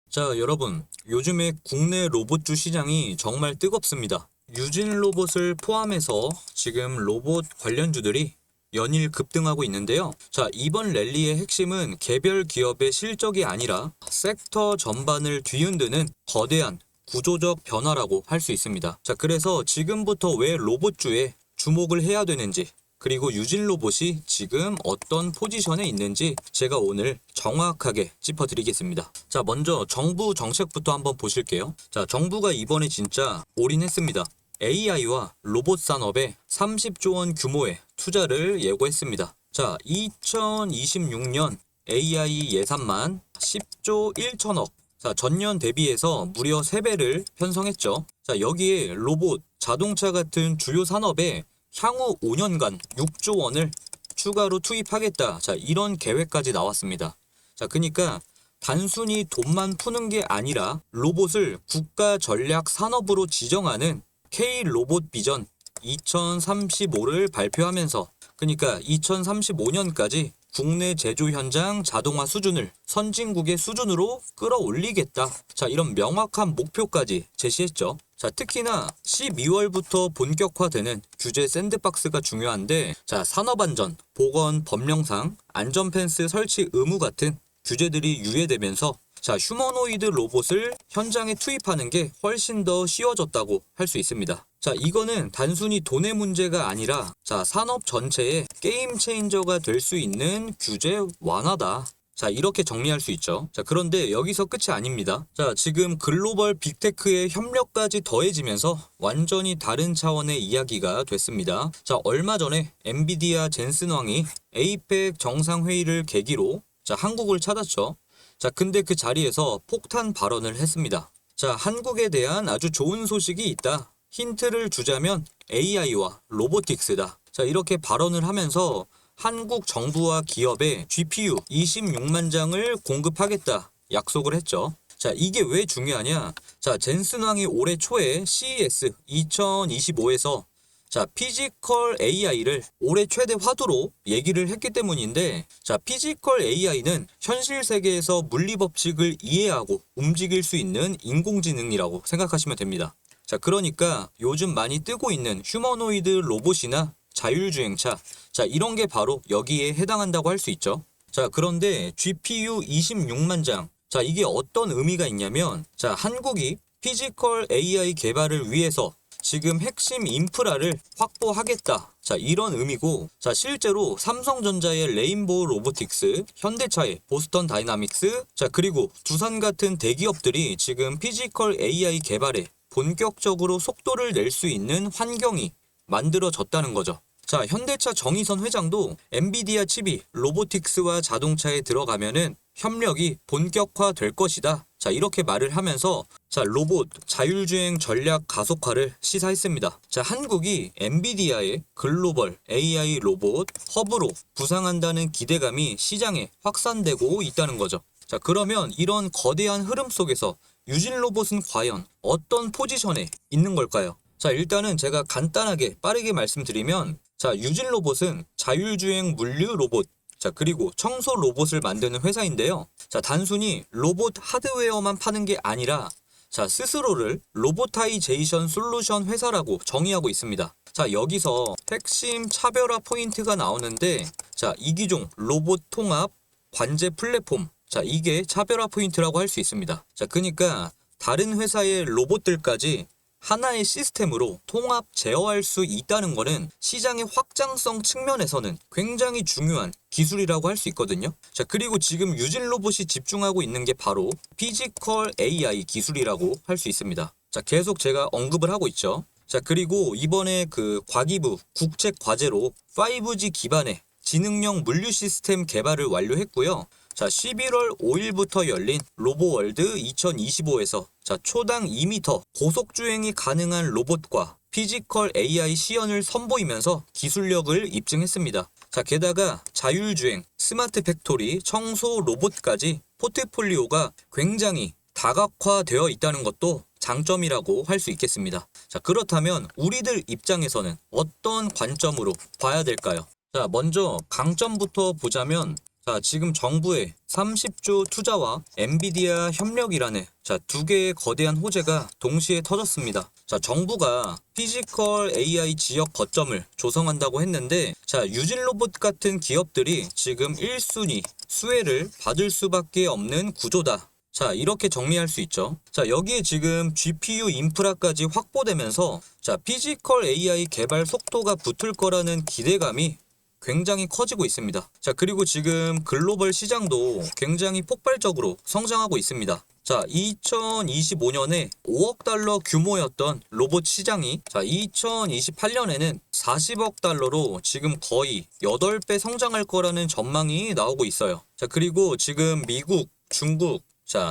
자, 여러분, 요즘에 국내 로봇주 시장이 정말 뜨겁습니다. 유진 로봇을 포함해서 지금 로봇 관련주들이 연일 급등하고 있는데요. 자, 이번 랠리의 핵심은 개별 기업의 실적이 아니라 섹터 전반을 뒤흔드는 거대한 구조적 변화라고 할 수 있습니다. 자, 그래서 지금부터 왜 로봇주에 주목을 해야 되는지, 그리고 유진 로봇이 지금 어떤 포지션에 있는지 제가 오늘 정확하게 짚어드리겠습니다. 자, 먼저 정부 정책부터 한번 보실게요. 자, 정부가 이번에 진짜 올인했습니다. AI와 로봇 산업에 30조 원 규모의 투자를 예고했습니다. 자, 2026년 AI 예산만 10조 1천억. 자, 전년 대비해서 무려 3배를 편성했죠. 자, 여기에 로봇, 자동차 같은 주요 산업에 향후 5년간 6조 원을 추가로 투입하겠다. 자, 이런 계획까지 나왔습니다. 자, 그러니까 단순히 돈만 푸는 게 아니라 로봇을 국가 전략 산업으로 지정하는 K 로봇 비전 2035를 발표하면서, 그러니까 2035년까지 국내 제조 현장 자동화 수준을 선진국의 수준으로 끌어올리겠다. 자, 이런 명확한 목표까지 제시했죠. 자, 특히나 12월부터 본격화되는 규제 샌드박스가 중요한데, 자, 산업안전, 보건 법령상 안전펜스 설치 의무 같은 규제들이 유예되면서, 자, 휴머노이드 로봇을 현장에 투입하는 게 훨씬 더 쉬워졌다고 할 수 있습니다. 자, 이거는 단순히 돈의 문제가 아니라, 자, 산업 전체의 게임 체인저가 될 수 있는 규제 완화다. 자, 이렇게 정리할 수 있죠. 자, 그런데 여기서 끝이 아닙니다. 자, 지금 글로벌 빅테크의 협력까지 더해지면서 완전히 다른 차원의 이야기가 됐습니다. 자, 얼마 전에 엔비디아 젠슨 왕이 에이펙 정상회의를 계기로, 자, 한국을 찾았죠. 자, 근데 그 자리에서 폭탄 발언을 했습니다. 자, 한국에 대한 아주 좋은 소식이 있다. 힌트를 주자면 AI와 로보틱스다. 자, 이렇게 발언을 하면서 한국 정부와 기업에 GPU 26만 장을 공급하겠다 약속을 했죠. 자, 이게 왜 중요하냐? 자, 젠슨 왕이 올해 초에 CES 2025에서 자, 피지컬 AI를 올해 최대 화두로 얘기를 했기 때문인데, 자, 피지컬 AI는 현실 세계에서 물리 법칙을 이해하고 움직일 수 있는 인공지능이라고 생각하시면 됩니다. 자, 그러니까 요즘 많이 뜨고 있는 휴머노이드 로봇이나 자율주행차, 자, 이런 게 바로 여기에 해당한다고 할 수 있죠. 자, 그런데 GPU 26만 장, 자, 이게 어떤 의미가 있냐면, 자, 한국이 피지컬 AI 개발을 위해서 지금 핵심 인프라를 확보하겠다. 자, 이런 의미고, 자, 실제로 삼성전자의 레인보우 로보틱스, 현대차의 보스턴 다이나믹스, 자, 그리고 두산 같은 대기업들이 지금 피지컬 AI 개발에 본격적으로 속도를 낼 수 있는 환경이 만들어졌다는 거죠. 자, 현대차 정의선 회장도 엔비디아 칩이 로보틱스와 자동차에 들어가면은 협력이 본격화될 것이다. 자, 이렇게 말을 하면서, 자, 로봇 자율주행 전략 가속화를 시사했습니다. 자, 한국이 엔비디아의 글로벌 AI 로봇 허브로 부상한다는 기대감이 시장에 확산되고 있다는 거죠. 자, 그러면 이런 거대한 흐름 속에서 유진 로봇은 과연 어떤 포지션에 있는 걸까요? 자, 일단은 제가 간단하게 빠르게 말씀드리면, 자, 유진 로봇은 자율주행 물류 로봇, 자, 그리고 청소 로봇을 만드는 회사인데요. 자, 단순히 로봇 하드웨어만 파는 게 아니라, 자, 스스로를 로보타이제이션 솔루션 회사라고 정의하고 있습니다. 자, 여기서 핵심 차별화 포인트가 나오는데, 자, 이기종 로봇 통합 관제 플랫폼, 자, 이게 차별화 포인트라고 할 수 있습니다. 자, 그러니까 다른 회사의 로봇들까지 하나의 시스템으로 통합 제어할 수 있다는 것은 시장의 확장성 측면에서는 굉장히 중요한 기술이라고 할 수 있거든요. 자, 그리고 지금 유진 로봇이 집중하고 있는 게 바로 피지컬 AI 기술이라고 할 수 있습니다. 자, 계속 제가 언급을 하고 있죠. 자, 그리고 이번에 그 과기부 국책 과제로 5G 기반의 지능형 물류 시스템 개발을 완료했고요. 자, 11월 5일부터 열린 로보월드 2025에서 자, 초당 2m 고속주행이 가능한 로봇과 피지컬 AI 시연을 선보이면서 기술력을 입증했습니다. 자, 게다가 자율주행, 스마트 팩토리, 청소 로봇까지 포트폴리오가 굉장히 다각화되어 있다는 것도 장점이라고 할 수 있겠습니다. 자, 그렇다면 우리들 입장에서는 어떤 관점으로 봐야 될까요? 자, 먼저 강점부터 보자면, 자, 지금 정부의 30조 투자와 엔비디아 협력이라는 두 개의 거대한 호재가 동시에 터졌습니다. 자, 정부가 피지컬 AI 지역 거점을 조성한다고 했는데, 자, 유진로봇 같은 기업들이 지금 1순위 수혜를 받을 수밖에 없는 구조다. 자, 이렇게 정리할 수 있죠. 자, 여기에 지금 GPU 인프라까지 확보되면서 피지컬 AI 개발 속도가 붙을 거라는 기대감이 굉장히 커지고 있습니다. 자, 그리고 지금 글로벌 시장도 굉장히 폭발적으로 성장하고 있습니다. 자, 2025년에 5억 달러 규모였던 로봇 시장이 2028년에는 40억 달러로 지금 거의 8배 성장할 거라는 전망이 나오고 있어요. 자, 그리고 지금 미국, 중국,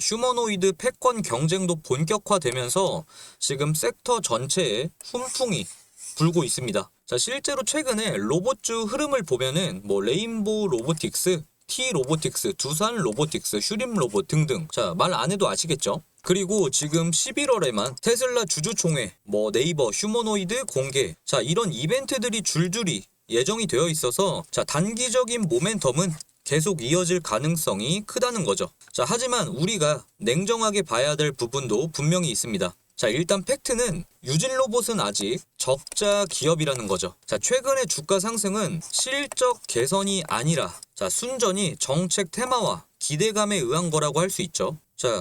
휴머노이드 패권 경쟁도 본격화되면서 지금 섹터 전체에 훈풍이 불고 있습니다. 자, 실제로 최근에 로봇주 흐름을 보면은 레인보우 로보틱스, T 로보틱스, 두산 로보틱스, 슈림 로봇 등등, 말 안 해도 아시겠죠? 그리고 지금 11월에만 테슬라 주주총회, 네이버 휴머노이드 공개, 이런 이벤트들이 줄줄이 예정이 되어 있어서 단기적인 모멘텀은 계속 이어질 가능성이 크다는 거죠. 하지만 우리가 냉정하게 봐야 될 부분도 분명히 있습니다. 일단 팩트는 유진로봇은 아직 적자 기업이라는 거죠. 최근의 주가 상승은 실적 개선이 아니라 순전히 정책 테마와 기대감에 의한 거라고 할 수 있죠.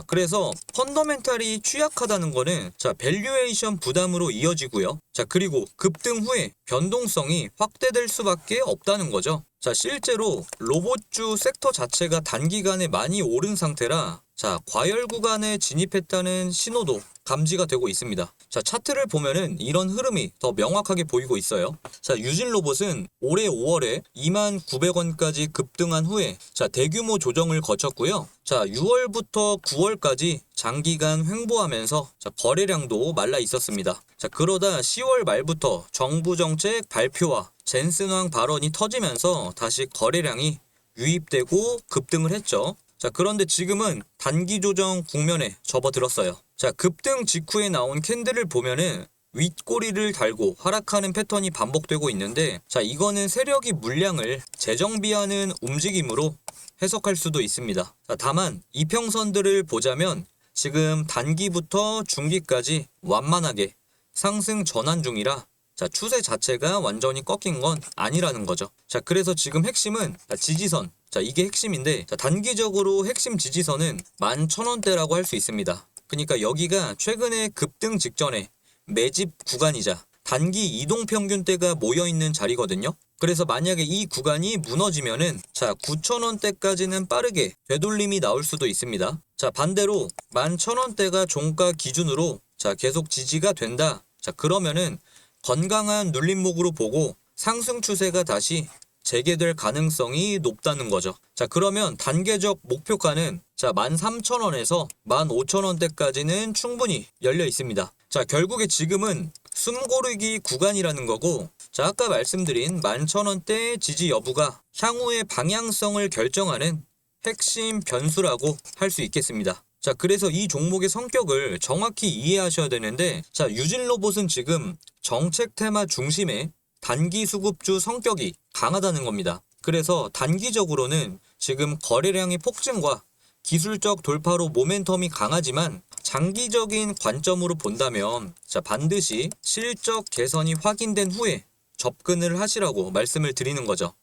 그래서 펀더멘탈이 취약하다는 거는 밸류에이션 부담으로 이어지고요. 그리고 급등 후에 변동성이 확대될 수밖에 없다는 거죠. 실제로 로봇주 섹터 자체가 단기간에 많이 오른 상태라 과열 구간에 진입했다는 신호도 감지가 되고 있습니다. 차트를 보면은 이런 흐름이 더 명확하게 보이고 있어요. 유진로봇은 올해 5월에 29,900원까지 급등한 후에 대규모 조정을 거쳤고요. 6월부터 9월까지 장기간 횡보하면서 거래량도 말라 있었습니다. 그러다 10월 말부터 정부 정책 발표와 젠슨왕 발언이 터지면서 다시 거래량이 유입되고 급등을 했죠. 그런데 지금은 단기 조정 국면에 접어들었어요. 급등 직후에 나온 캔들을 보면은 윗꼬리를 달고 하락하는 패턴이 반복되고 있는데, 이거는 세력이 물량을 재정비하는 움직임으로 해석할 수도 있습니다. 다만 이평선들을 보자면 지금 단기부터 중기까지 완만하게 상승 전환 중이라 추세 자체가 완전히 꺾인 건 아니라는 거죠. 그래서 지금 핵심은 지지선, 이게 핵심인데, 단기적으로 핵심 지지선은 11,000원대라고 할 수 있습니다. 그러니까 여기가 최근에 급등 직전에 매집 구간이자 단기 이동평균대가 모여있는 자리거든요. 그래서 만약에 이 구간이 무너지면은 9,000원대까지는 빠르게 되돌림이 나올 수도 있습니다. 반대로 11,000원대가 종가 기준으로 계속 지지가 된다. 그러면은 건강한 눌림목으로 보고 상승 추세가 다시 재개될 가능성이 높다는 거죠. 그러면 단계적 목표가는 13,000원에서 15,000원대까지는 충분히 열려 있습니다. 결국에 지금은 숨고르기 구간이라는 거고, 아까 말씀드린 11,000원대 지지 여부가 향후의 방향성을 결정하는 핵심 변수라고 할 수 있겠습니다. 그래서 이 종목의 성격을 정확히 이해하셔야 되는데, 유진로봇은 지금 정책 테마 중심의 단기 수급주 성격이 강하다는 겁니다. 그래서 단기적으로는 지금 거래량의 폭증과 기술적 돌파로 모멘텀이 강하지만, 장기적인 관점으로 본다면 반드시 실적 개선이 확인된 후에 접근을 하시라고 말씀을 드리는 거죠.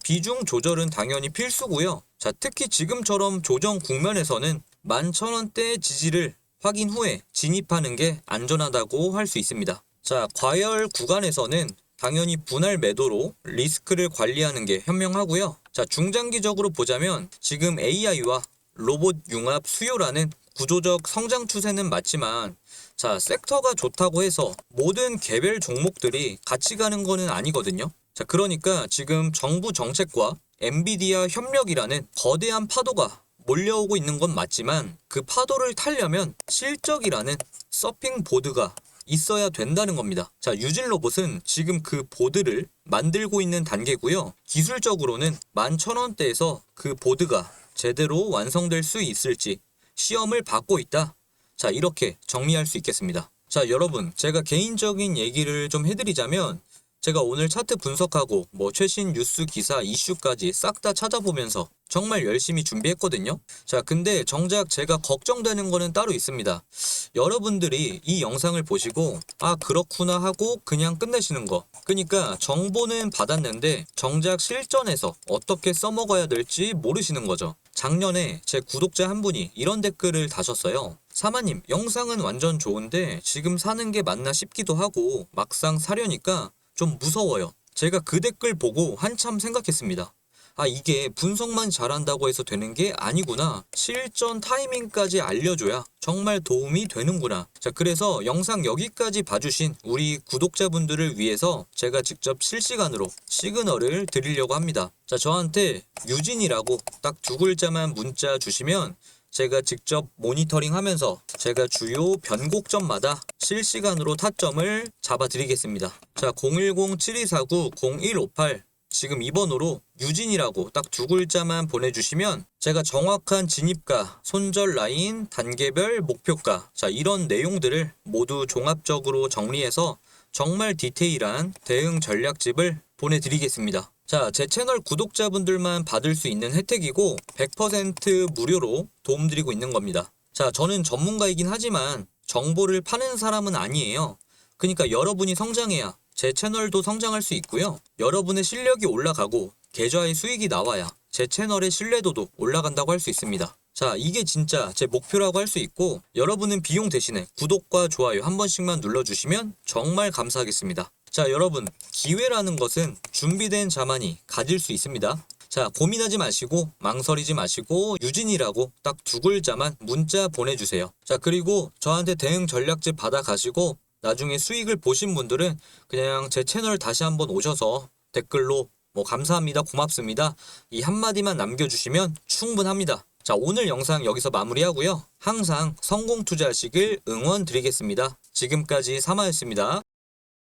비중 조절은 당연히 필수고요. 특히 지금처럼 조정 국면에서는 11,000원대 지지를 확인 후에 진입하는 게 안전하다고 할 수 있습니다. 과열 구간에서는 당연히 분할 매도로 리스크를 관리하는 게 현명하고요. 중장기적으로 보자면 지금 AI와 로봇 융합 수요라는 구조적 성장 추세는 맞지만, 섹터가 좋다고 해서 모든 개별 종목들이 같이 가는 거는 아니거든요. 그러니까 지금 정부 정책과 엔비디아 협력이라는 거대한 파도가 몰려오고 있는 건 맞지만, 그 파도를 타려면 실적이라는 서핑 보드가 있어야 된다는 겁니다. 유진로봇은 지금 그 보드를 만들고 있는 단계고요. 기술적으로는 11,000원대에서 그 보드가 제대로 완성될 수 있을지 시험을 받고 있다. 이렇게 정리할 수 있겠습니다. 여러분, 제가 개인적인 얘기를 좀 해드리자면, 제가 오늘 차트 분석하고 뭐 최신 뉴스 기사 이슈까지 싹 다 찾아보면서 정말 열심히 준비했거든요. 자, 근데 정작 제가 걱정되는 거는 따로 있습니다. 여러분들이 이 영상을 보시고 아 그렇구나 하고 그냥 끝내시는 거. 그러니까 정보는 받았는데 정작 실전에서 어떻게 써먹어야 될지 모르시는 거죠. 작년에 제 구독자 한 분이 이런 댓글을 다셨어요. 사마님, 영상은 완전 좋은데 지금 사는 게 맞나 싶기도 하고 막상 사려니까 좀 무서워요. 제가 그 댓글 보고 한참 생각했습니다. 아, 이게 분석만 잘한다고 해서 되는 게 아니구나. 실전 타이밍까지 알려줘야 정말 도움이 되는구나. 자, 그래서 영상 여기까지 봐주신 우리 구독자분들을 위해서 제가 직접 실시간으로 시그널을 드리려고 합니다. 자, 저한테 유진이라고 딱 두 글자만 문자 주시면 제가 직접 모니터링 하면서 제가 주요 변곡점마다 실시간으로 타점을 잡아드리겠습니다. 자, 010-7249-0158 지금 이 번호로 유진이라고 딱 두 글자만 보내주시면 제가 정확한 진입가, 손절 라인, 단계별 목표가 자 이런 내용들을 모두 종합적으로 정리해서 정말 디테일한 대응 전략집을 보내드리겠습니다. 자, 제 채널 구독자분들만 받을 수 있는 혜택이고 100% 무료로 도움드리고 있는 겁니다. 자, 저는 전문가이긴 하지만 정보를 파는 사람은 아니에요. 그러니까 여러분이 성장해야 제 채널도 성장할 수 있고요. 여러분의 실력이 올라가고 계좌의 수익이 나와야 제 채널의 신뢰도도 올라간다고 할 수 있습니다. 자, 이게 진짜 제 목표라고 할 수 있고 여러분은 비용 대신에 구독과 좋아요 한 번씩만 눌러주시면 정말 감사하겠습니다. 자, 여러분, 기회라는 것은 준비된 자만이 가질 수 있습니다. 자, 고민하지 마시고 망설이지 마시고 유진이라고 딱 두 글자만 문자 보내주세요. 자, 그리고 저한테 대응 전략집 받아가시고 나중에 수익을 보신 분들은 그냥 제 채널 다시 한번 오셔서 댓글로 뭐 감사합니다, 고맙습니다 이 한마디만 남겨주시면 충분합니다. 자, 오늘 영상 여기서 마무리하고요. 항상 성공 투자하시길 응원 드리겠습니다. 지금까지 사마였습니다.